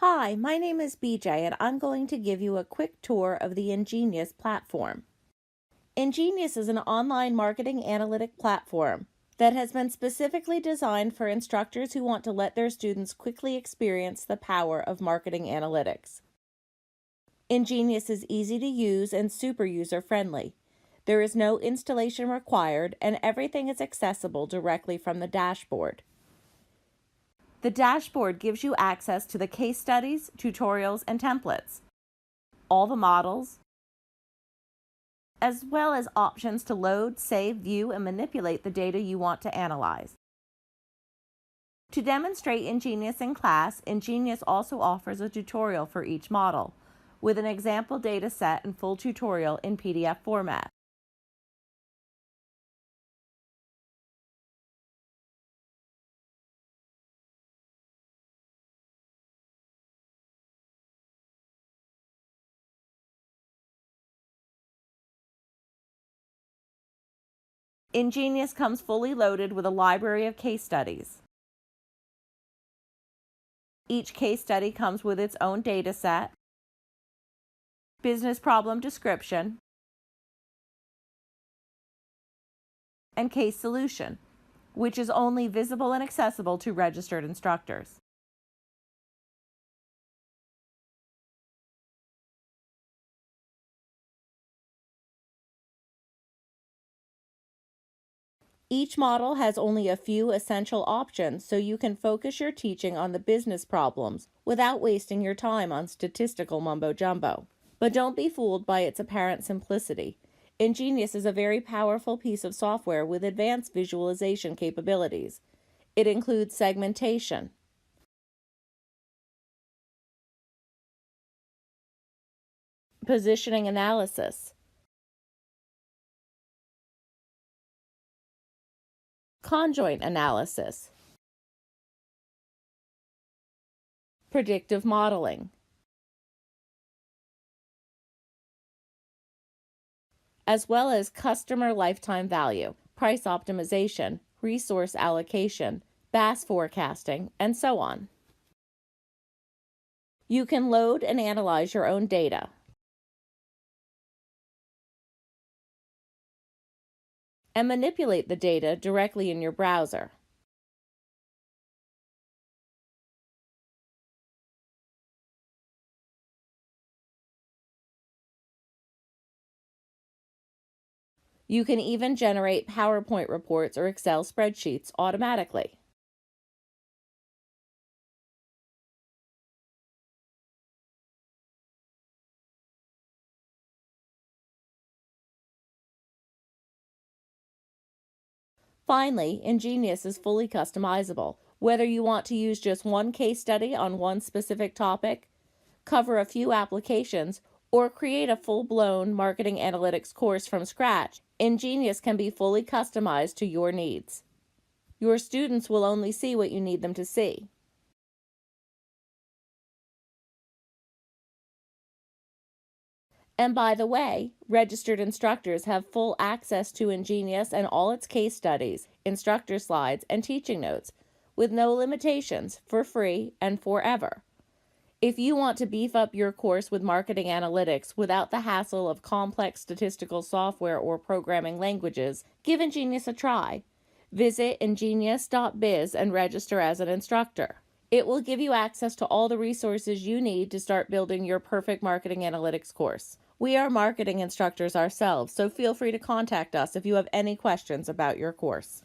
Hi, my name is BJ and I'm going to give you a quick tour of the Enginius platform. Enginius is an online marketing analytic platform that has been specifically designed for instructors who want to let their students quickly experience the power of marketing analytics. Enginius is easy to use and super user-friendly. There is no installation required and everything is accessible directly from the dashboard. The dashboard gives you access to the case studies, tutorials, and templates, all the models, as well as options to load, save, view, and manipulate the data you want to analyze. To demonstrate Enginius in class, Enginius also offers a tutorial for each model, with an example data set and full tutorial in PDF format. Enginius comes fully loaded with a library of case studies. Each case study comes with its own data set, business problem description, and case solution, which is only visible and accessible to registered instructors. Each model has only a few essential options, so you can focus your teaching on the business problems without wasting your time on statistical mumbo-jumbo. But don't be fooled by its apparent simplicity. Enginius is a very powerful piece of software with advanced visualization capabilities. It includes segmentation, positioning analysis, conjoint analysis, predictive modeling, as well as customer lifetime value, price optimization, resource allocation, BAS forecasting, and so on. You can load and analyze your own data. And manipulate the data directly in your browser. You can even generate PowerPoint reports or Excel spreadsheets automatically. Finally, Enginius is fully customizable. Whether you want to use just one case study on one specific topic, cover a few applications, or create a full-blown marketing analytics course from scratch, Enginius can be fully customized to your needs. Your students will only see what you need them to see. And by the way, registered instructors have full access to Enginius and all its case studies, instructor slides, and teaching notes, with no limitations, for free and forever. If you want to beef up your course with marketing analytics without the hassle of complex statistical software or programming languages, give Enginius a try. Visit enginius.biz and register as an instructor. It will give you access to all the resources you need to start building your perfect marketing analytics course. We are marketing instructors ourselves, so feel free to contact us if you have any questions about your course.